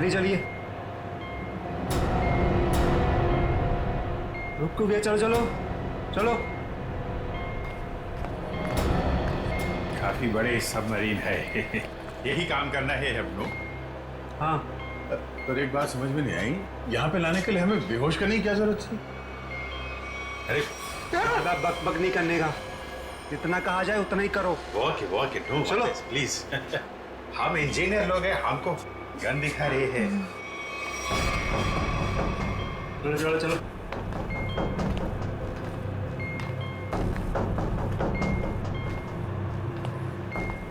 आगे चलिए। रुक गया, चलो चलो चलो। काफी बड़े सबमरीन है। यही काम करना है हम लोग। हाँ, पर एक बात समझ में नहीं आई, यहाँ पे लाने के लिए हमें बेहोश करने की क्या जरूरत थी? अरे ज्यादा बक बक नहीं करने का, जितना कहा जाए उतना ही करो। वॉक नो चलो। प्लीज। हम इंजीनियर लोग हैं, हमको गन दिखा रहे हैं। चलो चलो चलो।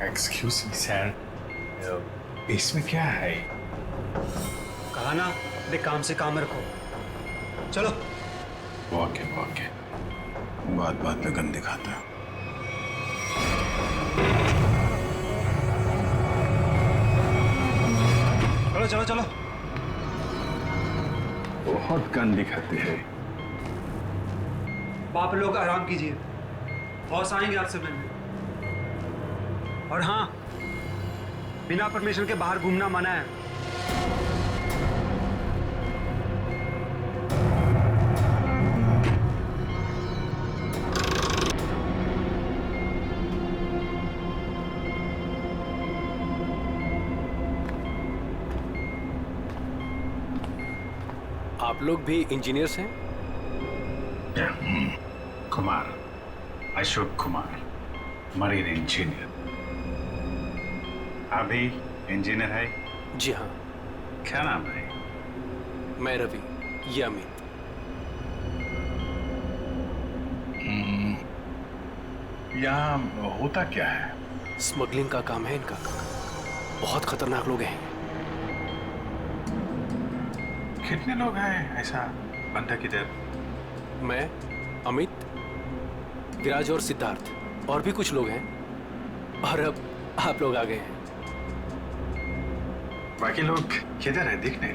एक्सक्यूज मी सर, इसमें क्या है? कहा ना, अपने काम से काम रखो। चलो। वॉक है, बात बात पे गन दिखाता है। चलो चलो चलो। बहुत गन दिखाते हैं। आप लोग आराम कीजिए, बॉस आएंगे आपसे मिलने। और हाँ, बिना परमिशन के बाहर घूमना मना है। आप लोग भी इंजीनियर्स हैं? Kumar, Ashok Kumar, marine engineer. आप भी इंजीनियर है? जी हाँ। क्या नाम है? मैं रवि, ये अमित। यहाँ होता क्या है? स्मगलिंग का काम है इनका। बहुत खतरनाक लोग हैं। कितने लोग हैं ऐसा बंदा किधर? मैं, अमित, विराज और सिद्धार्थ, और भी कुछ लोग हैं। और अब आप लोग आ गए हैं। बाकी लोग किधर है? दिखने?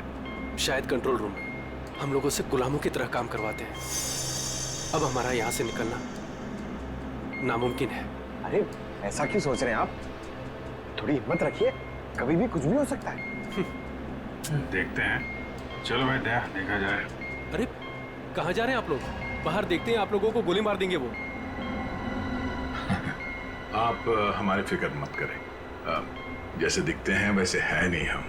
शायद कंट्रोल रूम में। हम लोगों से गुलामों की तरह काम करवाते हैं। अब हमारा यहाँ से निकलना नामुमकिन है। अरे ऐसा क्यों सोच रहे हैं आप? थोड़ी हिम्मत रखिए, कभी भी कुछ भी हो सकता है। देखते हैं। चलो भाई, देखा जाए। अरे कहाँ जा रहे हैं आप लोग? बाहर देखते हैं, आप लोगों को गोली मार देंगे वो। आप हमारी फिक्र मत करें। जैसे दिखते हैं वैसे है नहीं हम।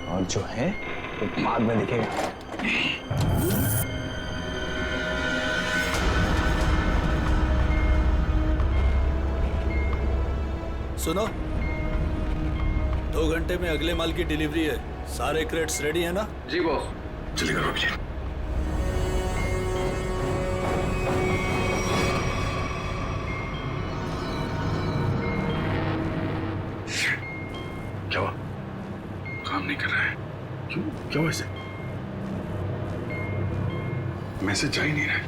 और जो है वो बाद में दिखेगा। सुनो, 2 घंटे में अगले माल की डिलीवरी है। सारे क्रेट्स रेडी है ना? जी बॉस। चलिए करो भैया। क्या हुआ? काम नहीं कर रहा है। क्यों ऐसे? मैसेज जा ही नहीं रहा है।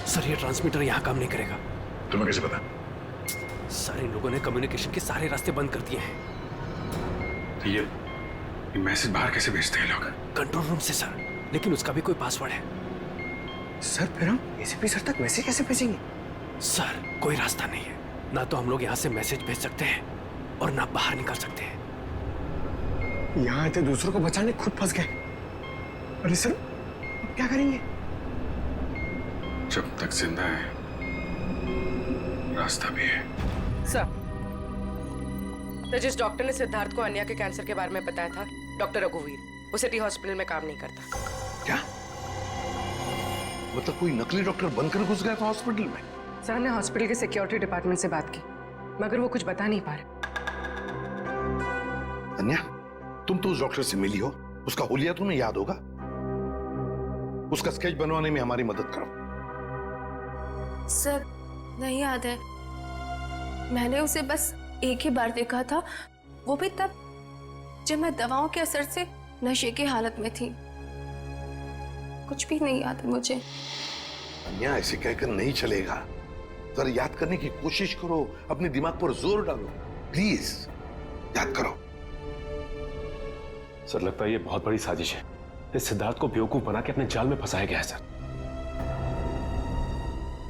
सर, ये ट्रांसमीटर यहाँ काम नहीं करेगा। तुम्हें कैसे पता? सर, इन लोगों ने कम्युनिकेशन के सारे रास्ते बंद कर दिए हैं। तो ये मैसेज बाहर कैसे भेजते हैं लोग? कंट्रोल रूम से सर, लेकिन उसका भी कोई पासवर्ड है। सर फिर हम एसीपी सर तक मैसेज कैसे भेजेंगे? सर, कोई रास्ता नहीं है। ना तो हम लोग यहाँ से मैसेज भेज सकते हैं और ना बाहर निकल सकते हैं। यहाँ आए थे दूसरों को बचाने, खुद फंस गए। अरे सर, अब क्या करेंगे? जब तक जिंदा है रास्ता भी है। सर, तो जिस डॉक्टर ने सिद्धार्थ को अन्या के कैंसर के बारे में बताया था, डॉक्टर रघुवीर, वो सिटी हॉस्पिटल में काम नहीं करता। क्या मतलब कोई नकली डॉक्टर बनकर घुस गया था हॉस्पिटल में? सर, हमने हॉस्पिटल के सिक्योरिटी डिपार्टमेंट से बात की, मगर वो कुछ बता नहीं पा रहे। अन्या, तुम तो उस डॉक्टर से मिली हो, उसका हुलिया तुम्हें याद होगा। उसका स्केच बनवाने में हमारी मदद करो। सर, नहीं याद है। मैंने उसे बस एक ही बार देखा था, वो भी तब जब मैं दवाओं के असर से नशे की हालत में थी। कुछ भी नहीं याद है मुझे। अन्या, ऐसे कहकर नहीं चलेगा। जरा याद करने की कोशिश करो, अपने दिमाग पर जोर डालो, प्लीज याद करो। सर, लगता है ये बहुत बड़ी साजिश है। इस सिद्धार्थ को बेवकूफ बना के अपने जाल में फंसाया गया है सर।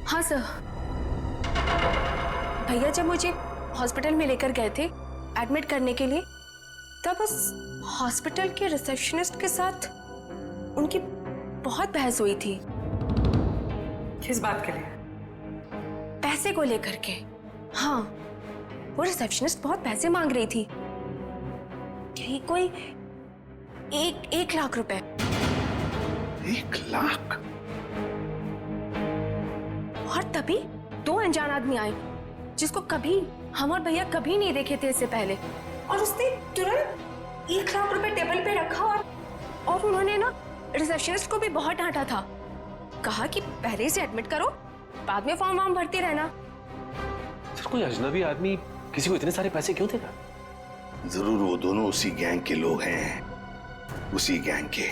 हाँ सर, भैया जब मुझे हॉस्पिटल में लेकर गए थे एडमिट करने के लिए, तब उस हॉस्पिटल के रिसेप्शनिस्ट के साथ उनकी बहुत बहस हुई थी। किस बात के लिए? पैसे को लेकर के। हाँ, वो रिसेप्शनिस्ट बहुत पैसे मांग रही थी, यही कोई 1 लाख रुपए। 1 लाख? और तभी 2 अनजान आदमी आए जिसको कभी हम और भैया कभी नहीं देखे थे इससे पहले, और उसने तुरंत 1 लाख रुपए टेबल पे रखा और उन्होंने ना रिसेप्शनिस्ट को भी बहुत डांटा था। कहा कि पहले से एडमिट करो, बाद में फॉर्म वार्म भरती रहना। सर, कोई अजनबी आदमी किसी को इतने सारे पैसे क्यों देगा? जरूर वो दोनों उसी गैंग के लोग हैं, उसी गैंग के।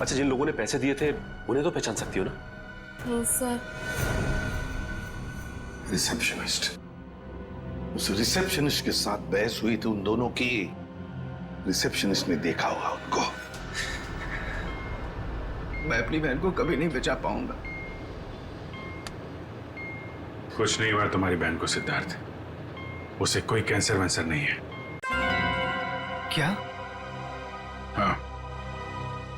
अच्छा, जिन लोगों ने पैसे दिए थे उन्हें तो पहचान सकती हो ना? सर, रिसेप्शनिस्ट, उस रिसेप्शनिस्ट के साथ बहस हुई थी उन दोनों की। रिसेप्शनिस्ट ने देखा होगा उनको। मैं अपनी बहन को कभी नहीं बचा पाऊंगा। कुछ नहीं हुआ तुम्हारी बहन को सिद्धार्थ, उसे कोई कैंसर वैंसर नहीं है। क्या? हाँ,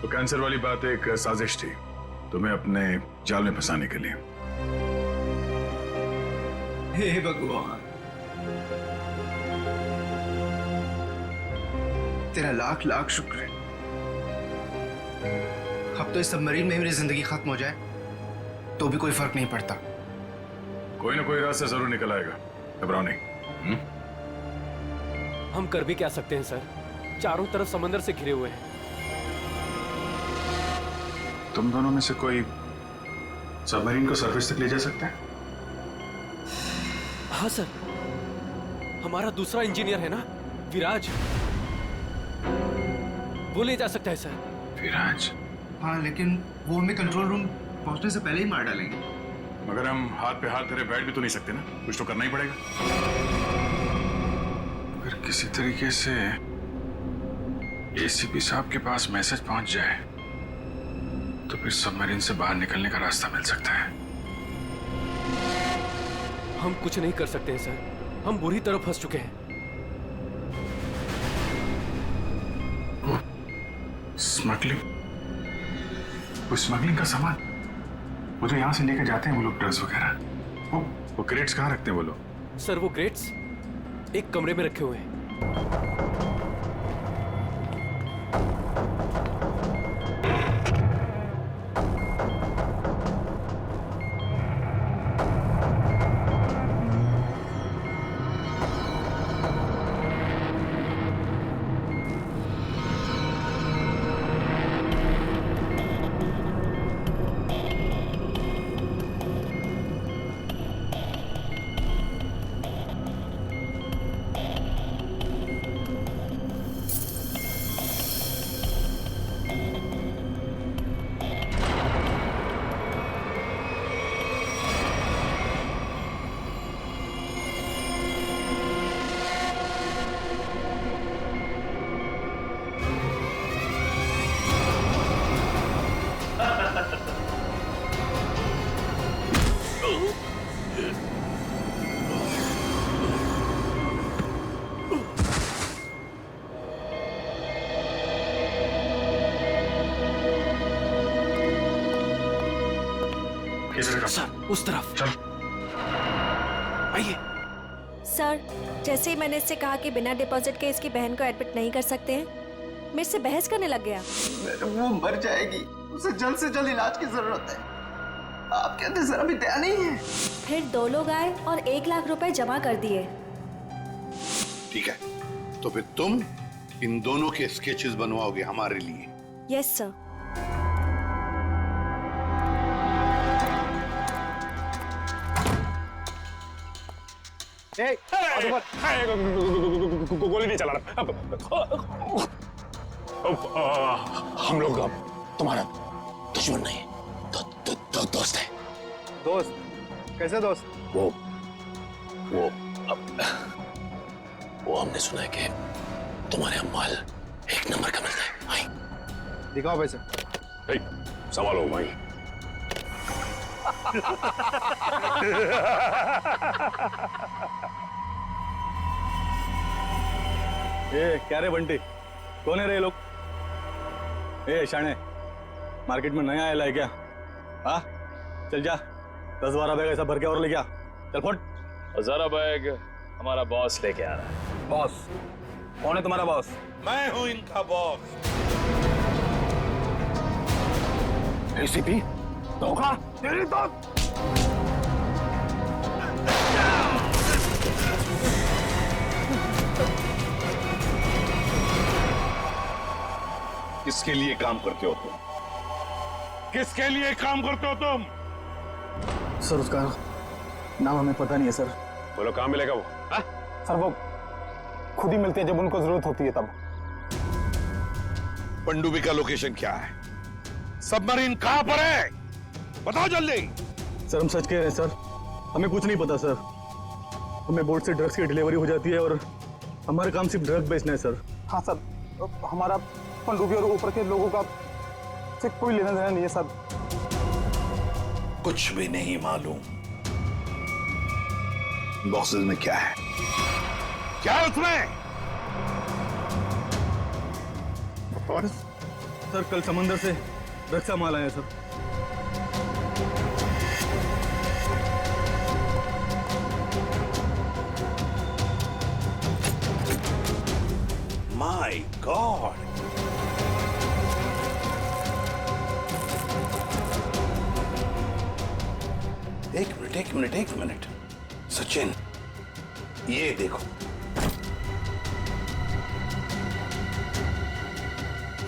तो कैंसर वाली बात एक साजिश थी तुम्हें अपने जाल में फंसाने के लिए। हे भगवान, तेरा लाख लाख शुक्र है। अब तो इस सबमरीन में मेरी जिंदगी खत्म हो जाए तो भी कोई फर्क नहीं पड़ता। कोई ना कोई रास्ता जरूर निकल आएगा, घबराओ नहीं। हम कर भी क्या सकते हैं सर? चारों तरफ समंदर से घिरे हुए हैं। तुम दोनों में से कोई सबमरीन को सरफेस तक ले जा सकता है? हाँ सर, हमारा दूसरा इंजीनियर है ना, विराज, वो ले जा सकता है सर। विराज? हाँ, लेकिन वो हमें कंट्रोल रूम पहुंचने से पहले ही मार डालेंगे। मगर हम हाथ पे हाथ धरे बैठ भी तो नहीं सकते ना, कुछ तो करना ही पड़ेगा। अगर किसी तरीके से एसीपी साहब के पास मैसेज पहुंच जाए तो फिर सबमरीन से बाहर निकलने का रास्ता मिल सकता है। हम कुछ नहीं कर सकते हैं सर, हम बुरी तरह फंस चुके हैं। स्मगलिंग? वो स्मगलिंग का सामान वो जो यहाँ से लेकर जाते हैं वो लोग, ड्रग्स वगैरह, वो क्रेट्स कहाँ रखते हैं वो लोग? सर, वो क्रेट्स एक कमरे में रखे हुए हैं। सर, उस तरफ चल। आइए। सर, जैसे ही मैंने इससे कहा कि बिना डिपॉजिट के इसकी बहन को एडमिट नहीं कर सकते हैं, मेरे से बहस करने लग गया। वो मर जाएगी, उसे जल्द से जल्द इलाज की जरूरत है। आपके अंदर जरा भी दया नहीं है। फिर 2 लोग आए और 1 लाख रुपए जमा कर दिए। ठीक है, तो फिर तुम इन दोनों के स्केचेस बनवाओगे हमारे लिए? Yes sir. गोली नहीं चला रहा। हम लोग अब तुम्हारा दुश्मन नहीं, दोस्त है। दोस्त? कैसे दोस्त? वो हमने सुना है कि तुम्हारे यहाँ माल 1 नंबर का मिलता है। दिखाओ पैसे। सवाल हो भाई। ए क्या रे बंटी, कौन है रे ये लोग? ए शाणे, मार्केट में नया आया है क्या? हाँ चल जा, 10-12 बैग ऐसा भर के और ले गया। चल फट। जरा बैग हमारा बॉस लेके आ रहा है। बॉस? कौन है तुम्हारा बॉस? मैं हूं इनका बॉस। एसीपी धोखा तेरी तो किसके लिए काम करते हो तुम? किसके लिए काम करते हो तुम? सर उसका नाम हमें पता नहीं है सर। बोलो कहाँ मिलेगा वो? हाँ? सर वो खुद ही मिलते हैं जब उनको जरूरत होती है तब। पनडुब्बी का लोकेशन क्या है? सबमरीन कहां पर है? बताओ जल्दी। सर हम सच कह रहे हैं सर, हमें कुछ नहीं पता सर। हमें बोट से ड्रग्स की डिलीवरी हो जाती है और हमारा काम सिर्फ ड्रग बेचना है सर। हाँ सर, हमारा पनडुब्बी और ऊपर के लोगों का से कोई लेना देना नहीं है सर। कुछ भी नहीं मालूम। बॉक्सेस में क्या है? क्या है उसमें? सर कल समंदर से ड्रग्स का माल आया सर। My God! एक मिनट सचिन, ये देखो,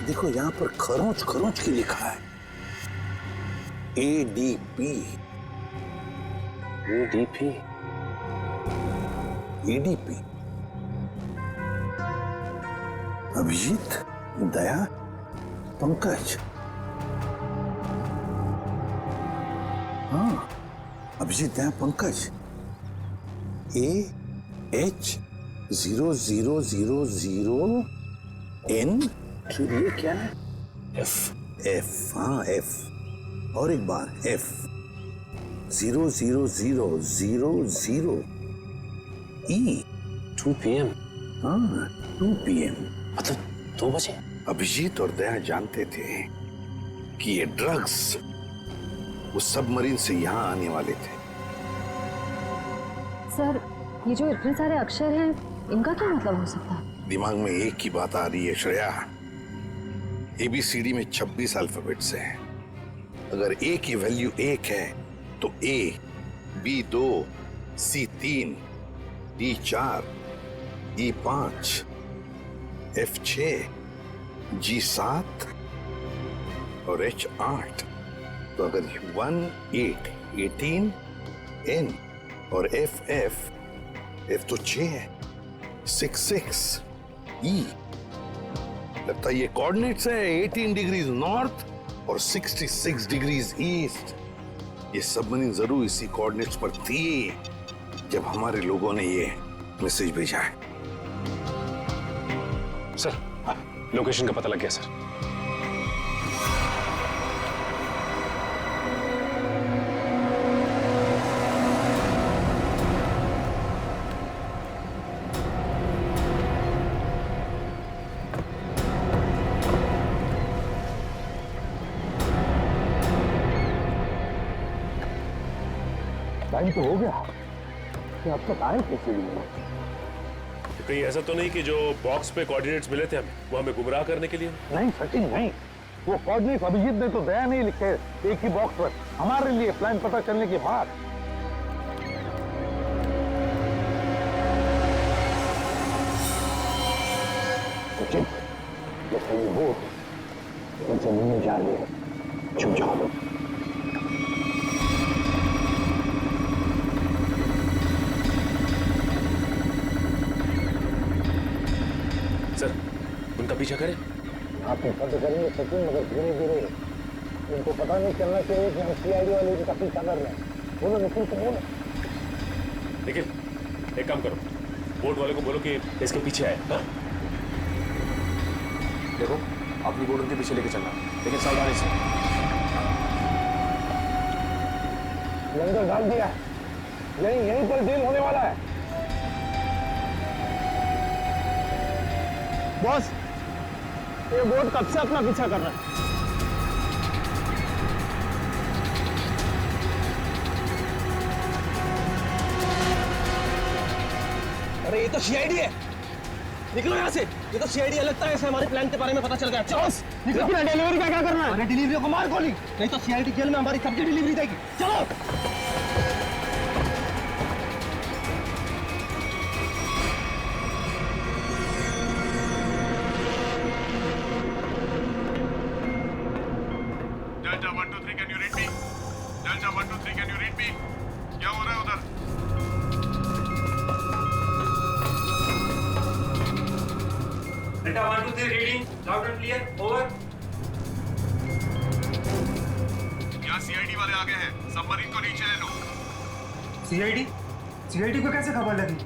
देखो यहां पर खरोंच खरोंच की लिखा है ADP। ADP अभिजीत, दया, पंकज। हाँ, अभिजीत, दया, पंकज। AH0000N। ये क्या है? F। हाँ F। और एक बार F 00000E। 2 PM। हाँ 2 PM। मतलब 2 बजे। अभिजीत और दया जानते थे कि ये ड्रग्स उस सबमरीन से यहाँ आने वाले थे। सर ये जो इतने सारे अक्षर हैं, इनका क्या मतलब हो सकता है? दिमाग में एक ही बात आ रही है श्रेया। ABCD में 26 अल्फाबेट्स हैं। अगर A की वैल्यू 1 है तो A, B 2, C 3, D 4, E 5, F 6, G 7 और H 8। तो अगर 1 8 18, N और F तो 6 है, 6 6 E। लगता है ये कोऑर्डिनेट्स है 18 डिग्रीज नॉर्थ और 66 डिग्रीज ईस्ट। ये सबमरीन जरूर इसी कोऑर्डिनेट्स पर थी जब हमारे लोगों ने ये मैसेज भेजा है। सर लोकेशन का पता लग गया सर। टाइम तो हो गया, कि अब तक आए कैसे भी? कहीं ऐसा तो नहीं कि जो बॉक्स पे कोऑर्डिनेट्स मिले थे हमें, वो हमें गुमराह करने के लिए? नहीं सचिन नहीं, वो कोऑर्डिनेट्स अभिजीत ने तो दया नहीं लिखे एक ही बॉक्स पर हमारे लिए प्लान पता चलने के बाद। सचिन जैसे ये बोट जमीन में जा रही है, छुप जाओ। सर उनका पीछा करें? आप बंद करेंगे सचिन, मगर धीरे धीरे। उनको पता नहीं चलना चाहिए कि हम CID वाले इनका पीछा कर रहे हैं। बोलो निखिल को बोलो। निखिल एक काम करो, बोट वाले को बोलो कि इसके पीछे आए। हाँ? देखो अपनी बोट उनके पीछे लेके चलना, लेकिन सावधानी से। लंगर डाल दिया, यहीं पर डील होने वाला है। बॉस, ये बोट कब से अपना पीछा कर रहा है? अरे ये तो सीआईडी है, निकलो यहाँ से। ये तो सीआईडी है, लगता है इसे हमारे प्लान के बारे में पता चल गया। चलो निकलो। डिलीवरी का क्या करना है? अरे डिलीवरी को मार गोली, नहीं तो सीआईडी जेल में हमारी सबकी डिलीवरी देगी। चलो। Delta 1 2 3 can you read me? Delta 1 2 3 can you read me? क्या हो रहा है उधर? Delta 1 2 3 reading loud and clear, over. यहाँ सीआईडी वाले आ गए हैं, सबमरीन को नीचे ले लो। सीआईडी को कैसे खबर लगी?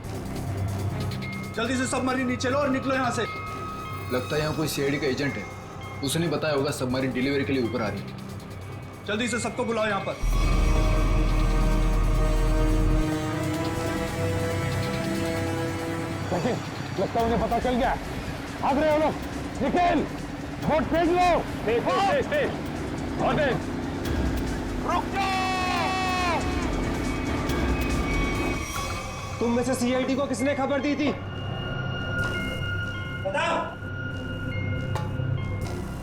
जल्दी से सबमरीन नीचे लो और निकलो यहाँ से। लगता है यहाँ कोई सीआईडी का एजेंट है, उसने बताया होगा सबमरीन डिलीवरी के लिए ऊपर आ रही है। जल्दी से सबको बुलाओ यहाँ पर। लगता है उन्हें पता चल गया। भाग रहे हो लोग, निकल, बोट फेंक लो। और देख, रुक जाओ। तुम में से सीआईडी को किसने खबर दी थी? बताओ।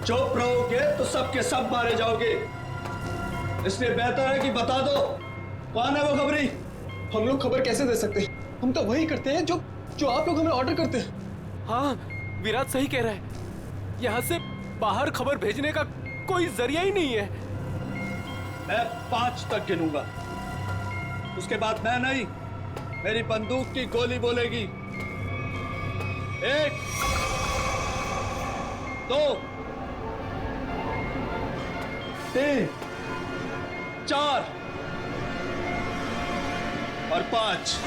चुप रहोगे तो सबके सब मारे जाओगे, इसलिए बेहतर है कि बता दो कौन है वो खबरी। हम लोग खबर कैसे दे सकते हैं? हम तो वही करते हैं जो आप लोग हमें ऑर्डर करते हैं। हाँ, विराट सही कह रहा है। यहाँ से बाहर खबर भेजने का कोई जरिया ही नहीं है। मैं 5 तक गिनूंगा, उसके बाद मैं नहीं, मेरी बंदूक की गोली बोलेगी। 1 2 3 4 और 5।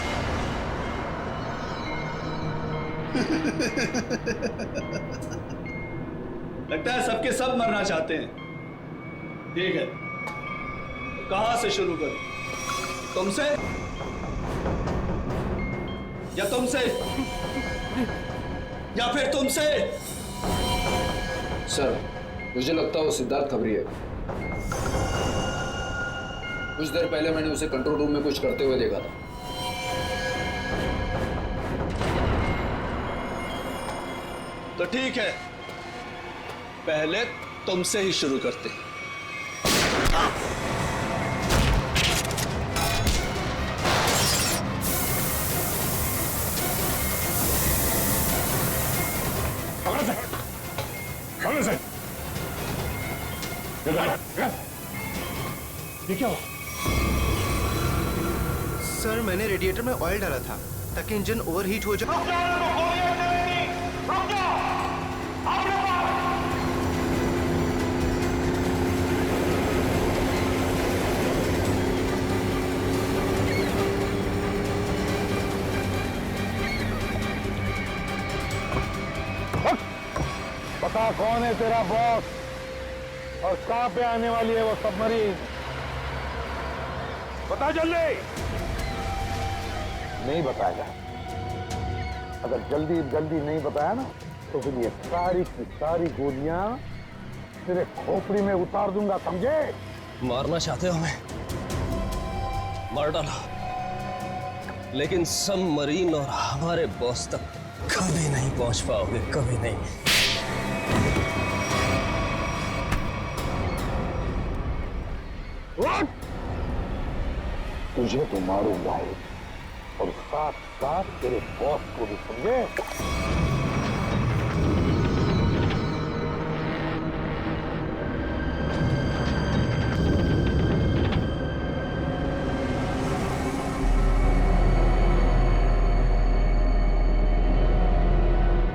लगता है सबके सब मरना चाहते हैं। ठीक है, तो कहां से शुरू करूं? तुमसे या तुमसे या फिर तुमसे? सर, मुझे लगता है वो सिद्धार्थ खबरी है। कुछ देर पहले मैंने उसे कंट्रोल रूम में कुछ करते हुए देखा था। तो ठीक है, पहले तुमसे ही शुरू करते हैं। ये क्या हुआ? सर, मैंने रेडिएटर में ऑयल डाला था ताकि इंजन ओवरहीट हो जाए। पता कौन है तेरा बॉस और कहां पे आने वाली है वो सबमरीन? बता जल्दी। नहीं बताएगा। अगर जल्दी नहीं बताया ना तो फिर ये सारी की सारी गोलियां तेरे खोपड़ी में उतार दूंगा, समझे? मारना चाहते हो हमें? मार डालो, लेकिन सबमरीन और हमारे बॉस तक कभी नहीं पहुंच पाओगे, कभी नहीं। तुझे तो मारूंगा ही और साथ साथ तेरे बॉस को भी, समझे?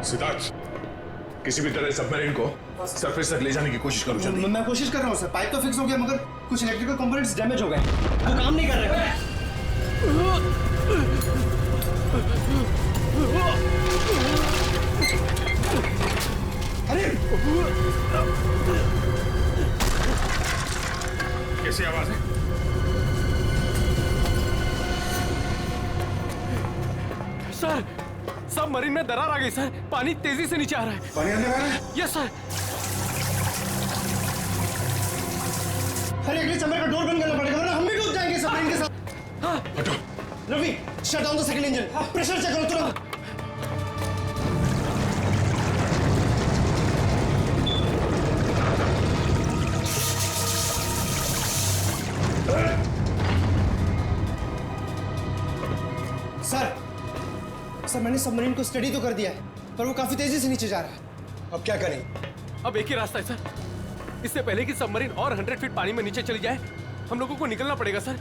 सिद्धार्थ, किसी भी तरह सबमरीन को सरफेस तक ले जाने की कोशिश करो जल्दी। मैं कोशिश कर रहा हूँ सर, पाइप तो फिक्स हो गया मगर कुछ इलेक्ट्रिकल कंपोनेंट्स डैमेज हो गए, वो काम नहीं कर रहे। अरे कैसी आवाज है? सर, सबमरीन में दरार आ गई सर। पानी तेजी से नीचे आ रहा है। पानी अंदर आ रहा है? Yes sir. अरे अगले चैम्बर का डोर बंद करना पड़ेगा वरना हम भी डूब जाएंगे सबमरीन के साथ। हाँ। हटो। Ravi, shut down the second engine. Pressure check करो तुरंत। सर मैंने सबमरीन को स्टडी तो कर दिया है पर वो काफी तेजी से नीचे जा रहा है। अब क्या करें? अब एक ही रास्ता है सर। इससे पहले कि सबमरीन और 100 फीट पानी में नीचे चली जाए हम लोगों को निकलना पड़ेगा सर।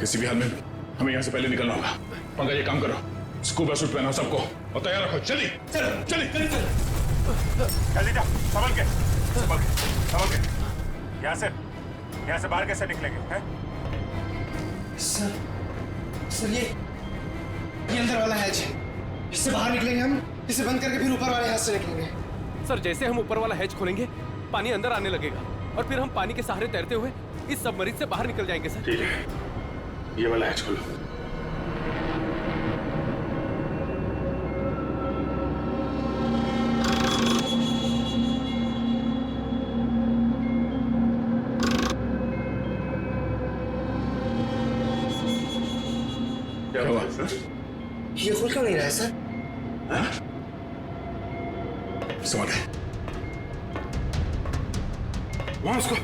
किसी भी हाल में हमें यहाँ से पहले निकलना होगा। पंकज ये काम करो, स्कूबा सूट पहनाओ सबको और तैयार रखो। चलिए चलिए जल्दी जाओ, संभल के यहाँ से बाहर कैसे निकलेंगे हैं? सर ये अंदर वाला हैच है, इससे बाहर निकलेंगे हम, इसे बंद करके फिर ऊपर वाले हैच से निकलेंगे। सर जैसे हम ऊपर वाला हैच खोलेंगे पानी अंदर आने लगेगा और फिर हम पानी के सहारे तैरते हुए इस सबमरीन से बाहर निकल जाएंगे सर। ठीक है, ये वाला हैच खोलो। क्या हुआ सर? ये खुल क्यों नहीं रहा है सर? समझ गए। वहां उसको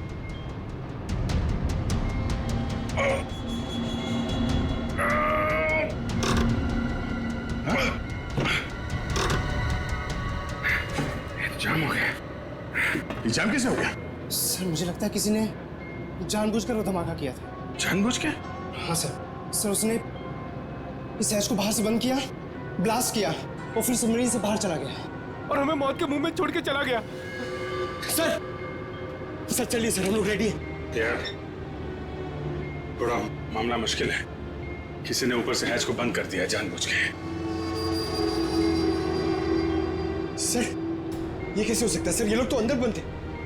जाम हो गया। ये जाम कैसे हो गया? सर मुझे लगता है किसी ने जानबूझकर वो धमाका किया था। जानबूझ के? हाँ सर उसने इस हैच को बाहर से बंद किया, ब्लास्ट किया और फिर सबमरीन से बाहर चला गया और हमें मौत के मुंह में छोड़ के चला गया। सर चलिए सर, हम लोग रेडी हैं। यार थोड़ा मामला मुश्किल है। किसी ने ऊपर से हैच को बंद कर दिया जानबूझ के। सर ये कैसे हो सकता है सर? ये लोग तो अंदर बंद थे,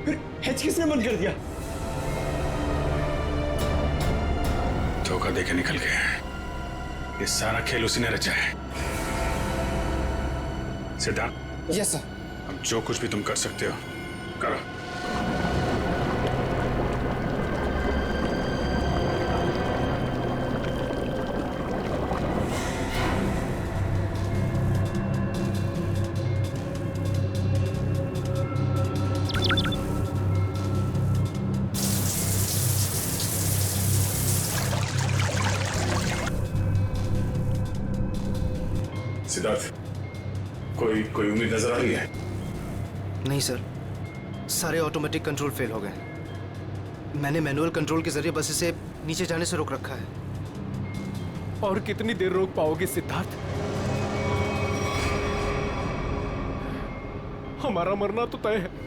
फिर हैच किसने बंद कर दिया? धोखा देके निकल गए। ये सारा खेल उसी ने रचा है। सिद्धार्थ। Yes sir. अब जो कुछ भी तुम कर सकते हो करो। सिद्धार्थ, कोई उम्मीद नजर आ रही है? नहीं सर, सारे ऑटोमेटिक कंट्रोल फेल हो गए। मैंने मैनुअल कंट्रोल के जरिए बस इसे नीचे जाने से रोक रखा है। और कितनी देर रोक पाओगे सिद्धार्थ? हमारा मरना तो तय है।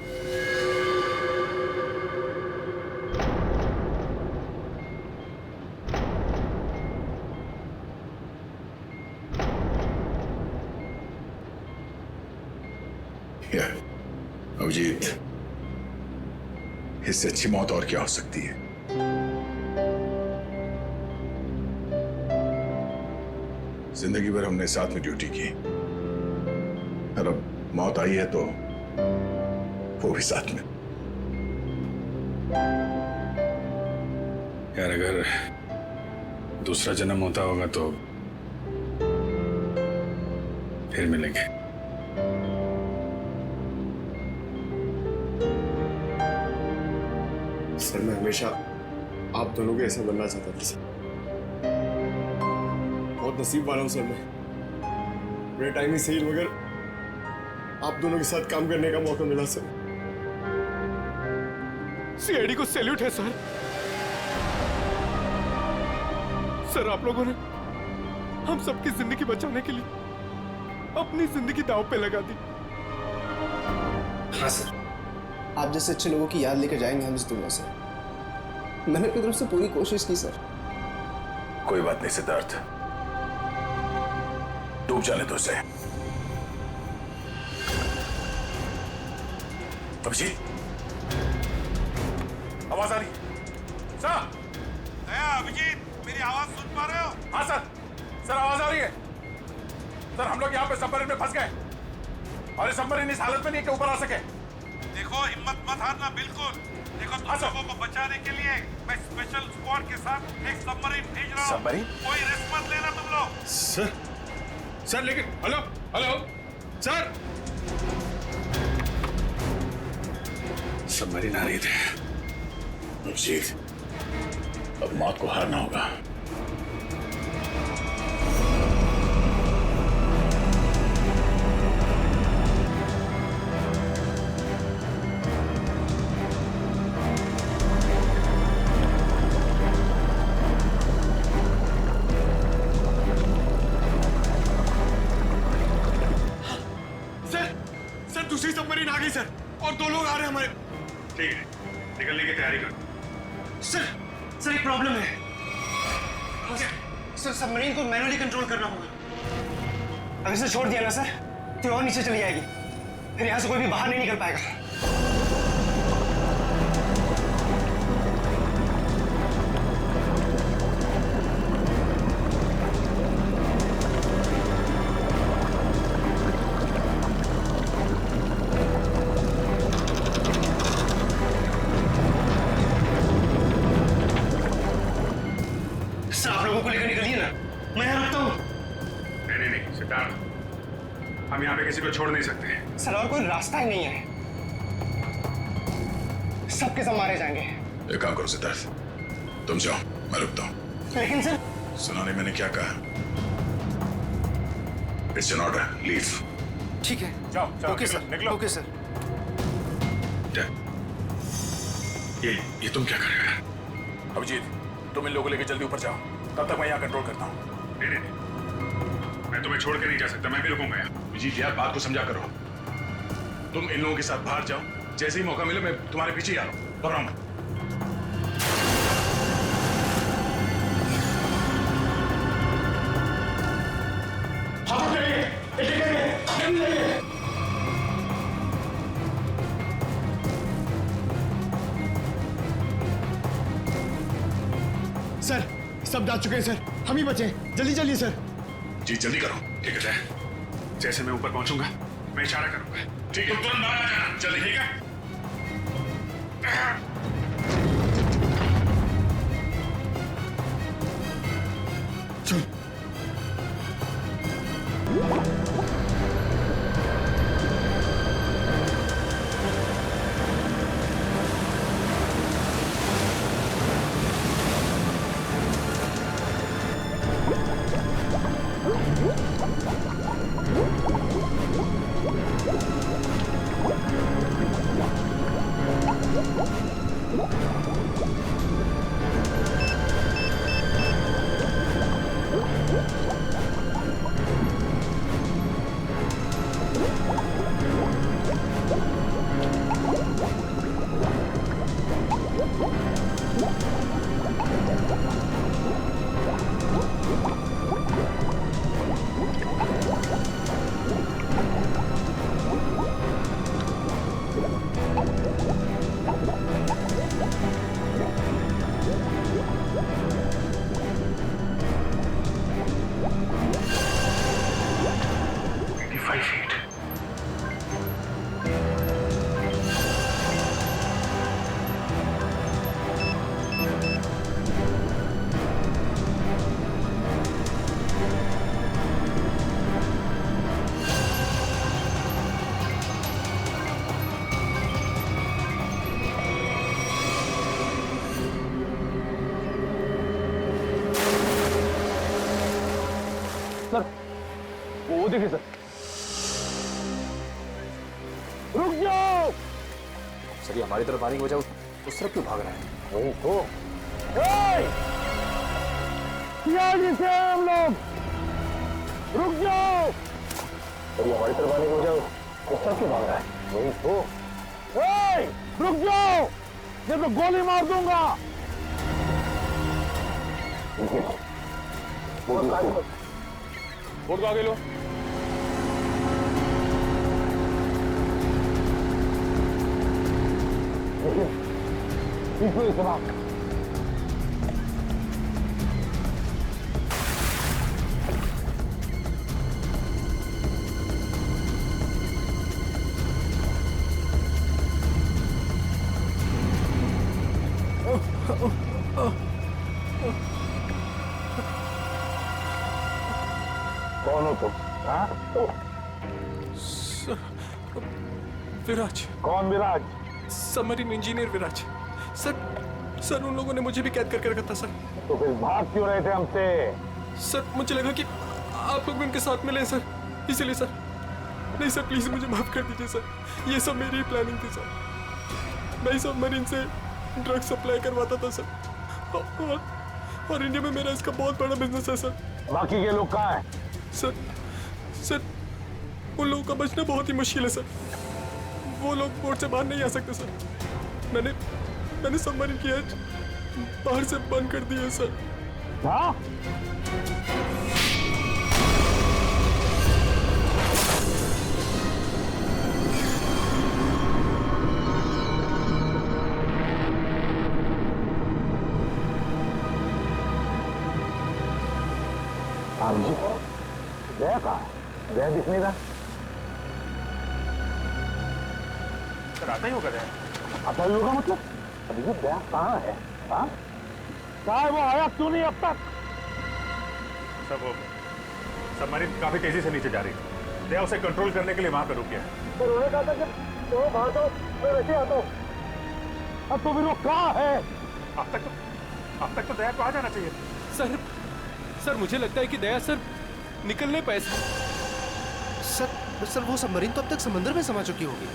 अभिजीत, इससे अच्छी मौत और क्या हो सकती है? जिंदगी भर हमने साथ में ड्यूटी की और अब मौत आई है तो वो भी साथ में। यार अगर दूसरा जन्म होता होगा तो फिर मिलेंगे। सर मैं हमेशा आप दोनों के ऐसा बनना चाहता था सर। बहुत नसीब वाला हूं सर मैं। मेरे टाइम ही सही मगर आप दोनों के साथ काम करने का मौका मिला सर। सीआईडी को सैल्यूट है सर। सर आप लोगों ने हम सबकी जिंदगी बचाने के लिए अपनी जिंदगी दांव पे लगा दी। हाँ सर, आप जैसे अच्छे लोगों की याद लेकर जाएंगे हम इस दुनिया से। मैंने अपनी तरफ से पूरी कोशिश की सर। कोई बात नहीं सिद्धार्थ, डूब जाने दो उसे। अभिजीत, आवाज आ रही है? सर, अभिजीत, मेरी आवाज सुन पा रहे हो? हाँ सर आवाज आ रही है। सर, हम लोग यहाँ पे सबमरीन में फंस गए और सबमरीन इस हालत में नहीं कि ऊपर आ सके। देखो, हिम्मत मत हारना बिल्कुल। देखो, तुम लोगों को बचाने के लिए मैं स्पेशल स्क्वाड के साथ एक सबमरीन भेज रहा हूँ। सबमरीन? कोई रिस्क मत लेना तुम लोग। सर लेकिन हेलो सर, सबमरीन आ रही थी। अभिजीत, अब मौत को हारना होगा। सर दूसरी सबमरीन आ गई सर, और 2 लोग आ रहे हैं हमारे। ठीक है, निकलने की तैयारी करो। सर एक प्रॉब्लम है सर। सबमरीन को मैनुअली कंट्रोल करना होगा। अगर इसे छोड़ दिया ना सर तो और नीचे चली जाएगी, फिर यहाँ से कोई भी बाहर नहीं निकल पाएगा। आप लोगों को लेकर निकलिए ना, मैं यहाँ रुकता हूँ। नहीं सिद्धार्थ, हम यहाँ पे किसी को छोड़ नहीं सकते। सर, और कोई रास्ता ही नहीं है, सबके सब मारे जाएंगे। एक काम करो सिद्धार्थ, तुम जाओ, मैं रुकता हूँ। लेकिन सर, सुना नहीं मैंने क्या कहा? It's an order, leave. ठीक है, जाओ ओके सर, निकलो। Okay sir. ये तुम क्या कर रहे हो? अभिजीत, तुम इन लोगों को लेकर जल्दी ऊपर जाओ, तब तक मैं यहाँ कंट्रोल करता हूँ। नहीं, मैं तुम्हें छोड़ के नहीं जा सकता, मैं भी रुकूंगा यहाँ। अभिजीत यार, बात को समझा करो। तुम इन लोगों के साथ बाहर जाओ, जैसे ही मौका मिले मैं तुम्हारे पीछे ही आ रहा हूँ, घबराओ मत। सर सब जा चुके हैं सर, हम ही बचे। जल्दी चलिए सर। जी जल्दी करो। ठीक है, जैसे मैं ऊपर पहुंचूंगा मैं इशारा करूंगा। ठीक है, तुरंत बाहर आ जाना, जल्दी। ठीक है। चल। वो देखिए सर। रुक जाओ सर, ये हमारी तरफ आने की वजह उस तरफ क्यों भाग रहा है? वही तो जी से हम लोग। रुक जाओ। सर, ये हमारी तरफ आने की वजह उस तरफ क्यों भाग रहा है? वही तो रुक जाओ, ये तो गोली मार दूंगा। बोर्ड को आगे लो। देखिए जनाब, कौन हो तुम? हाँ? विराज। कौन विराज? सबमरीन इंजीनियर विराज। सर उन लोगों ने मुझे भी कैद करके रखा था सर। तो फिर भाग क्यों रहे थे हमसे? सर मुझे लगा कि आप लोग भी उनके साथ मिले सर, इसीलिए सर। नहीं सर, प्लीज मुझे माफ कर दीजिए सर, ये सब मेरी प्लानिंग थी सर। मैं सबमरीन से ड्रग सप्लाई करवाता था सर, और इंडिया में मेरा इसका बहुत बड़ा बिजनेस है सर। बाकी के लोग कहाँ हैं? सर उन लोगों का बचना बहुत ही मुश्किल है सर। वो लोग बोर्ड से बाहर नहीं आ सकते सर। मैंने सबमरीन की एज बाहर से बंद कर दी है सर। हाँ? दया कहाँ है? दया दिख नहीं रहा। सर आता ही होगा दया। आता ही होगा मतलब? अभी ये दया कहाँ है? हाँ? कहाँ है वो? आया क्यों नहीं अब तक? सर वो सबमरीन काफी तेजी से नीचे जा रही है। दया उसे कंट्रोल करने के लिए वहां पर रुक गया है। तो उन्होंने कहा था कि तो बाहर तो मैं वैसे आता हूँ। अब तो फिर वो कहाँ है? अब तक तो दया को आ जाना चाहिए। सर मुझे लगता है कि दया सर निकलने पाए सर वो सबमरीन तो अब तक समंदर में समा चुकी होगी।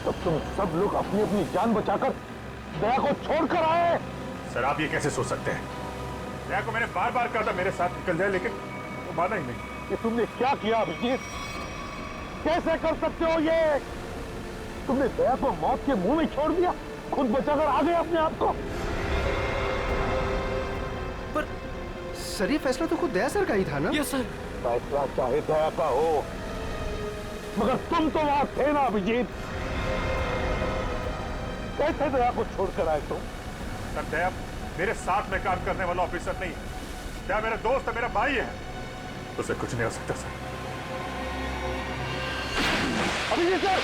तो तुम सब लोग अपनी अपनी जान बचाकर दया को छोड़कर आए। सर आप ये कैसे सोच सकते हैं? दया को मैंने बार बार कहा था मेरे साथ निकल जाए, लेकिन वो माना ही नहीं। कि तुमने क्या किया अभिजीत? कैसे कर सकते हो ये? तुमने दया को मौत के मुंह में छोड़ दिया, खुद बचाकर आ गए अपने आप को। सर ये फैसला तो खुद दया सर का ही था ना? Yes sir. फैसला चाहे दया का हो, मगर तुम तो वहां थे ना अभिजीत। कैसे दया को छोड़कर आए तुम? सर दया मेरे साथ में काम करने वाला ऑफिसर नहीं है। दया मेरा दोस्त है, मेरा भाई है, उसे कुछ नहीं हो सकता सर। अभिजीत सर!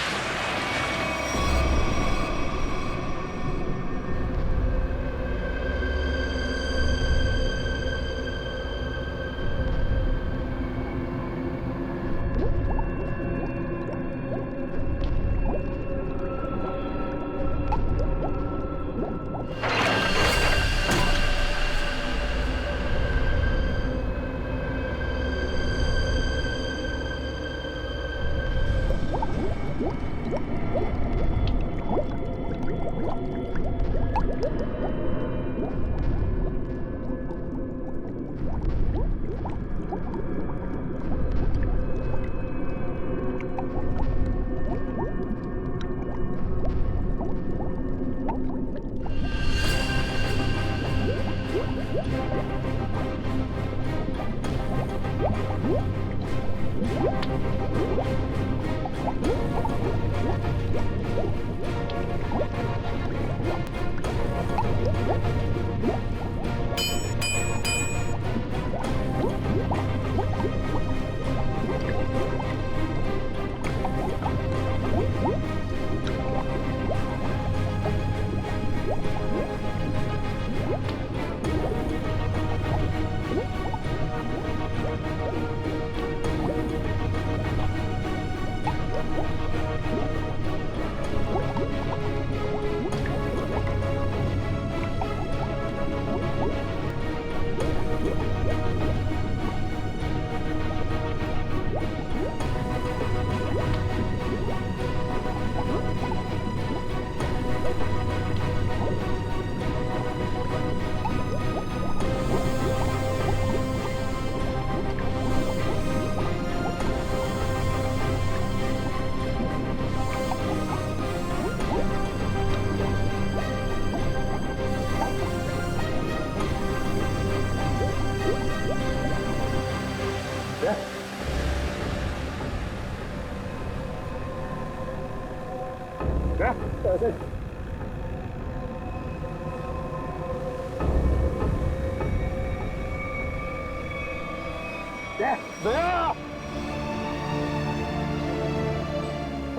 दया!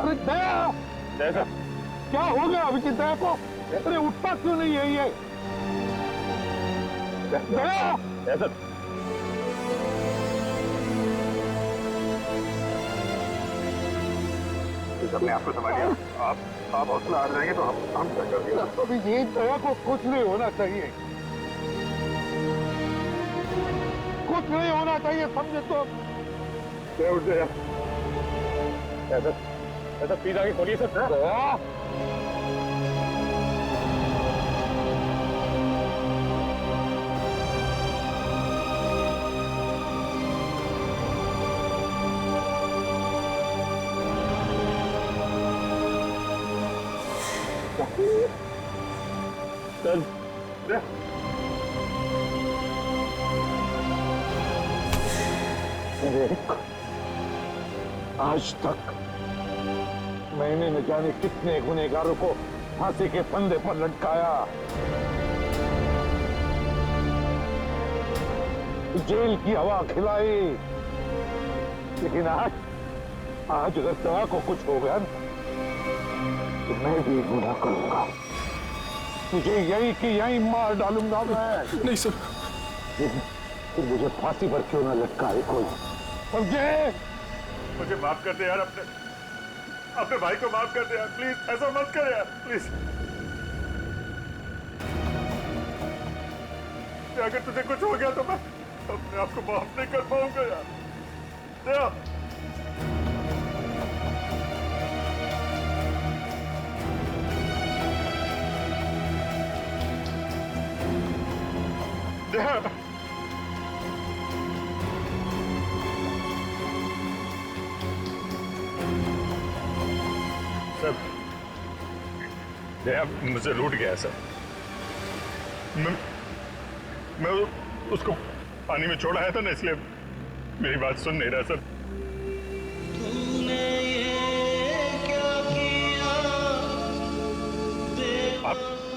अरे दया! जैसा क्या हो गया अभिजीत दया को? अरे उठता क्यों नहीं है ये? दया! जैसा अपने आप को संभालिए। आप हौसला आ जाएंगे तो हम अभिजीत दया को कुछ नहीं होना चाहिए, कुछ नहीं होना चाहिए, समझे तो? उठ गया। ऐसा प्लीज आगे खोलिए सर। दया! आज तक मैंने न जाने कितने गुनहगारों को फांसी के फंदे पर लटकाया, जेल की हवा खिलाई, लेकिन आज अगर दया को कुछ हो गया तो मैं भी गुनाह करूंगा, तुझे यही कि यही मार डालूंगा मैं। नहीं सर। तुम मुझे फांसी पर क्यों ना लटकाए कोई, समझे? मुझे माफ कर दे यार, अपने भाई को माफ कर दे यार, प्लीज ऐसा मत कर यार, प्लीज। अगर तुझे कुछ हो गया तो मैं अपने आप को माफ नहीं कर पाऊंगा यार। दया! दया! सर, दया मुझे लूट गया सर। मैं उसको पानी में छोड़ आया था ना, इसलिए मेरी बात सुन नहीं रहा सर।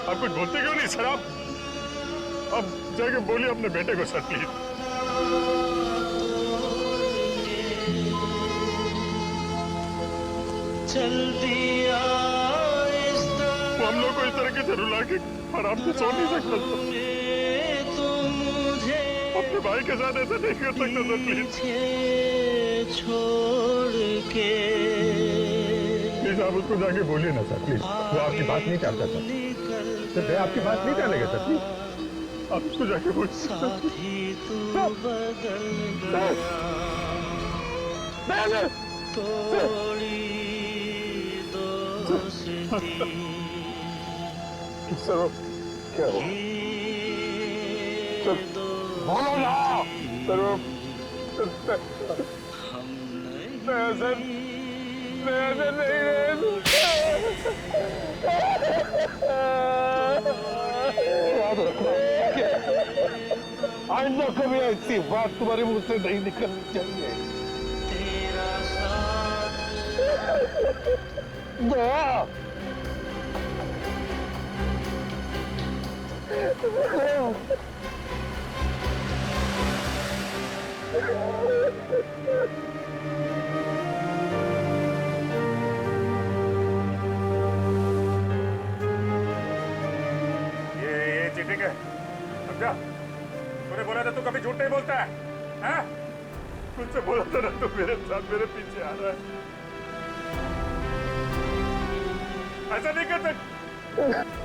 आप कुछ बोलते क्यों नहीं सर? आप जाके बोलिए अपने बेटे को सर प्लीज। वो हम लोग को इस तरीके से रुला के आराम से सो नहीं सकता तो अपने भाई के साथ ऐसा नहीं कर सकता सर प्लीज। प्लीज आप उसको जाके बोलिए ना सर प्लीज, वो आपकी बात नहीं टालता सर। मैं आपकी बात नहीं टालेगा सर प्लीज, आप उसको जाके बोलिए। सर क्या हो? सर बोलो ना सर। आइंदा कभी ऐसी बात तुम्हारे मुंह से नहीं निकलनी चाहिए। दया! ये चीटिंग है, समझा? तूने बोला था तू कभी झूठ नहीं बोलता है, हैं? तुझसे बोला था ना तू मेरे साथ मेरे पीछे आ रहा है, ऐसा नहीं कर सकते।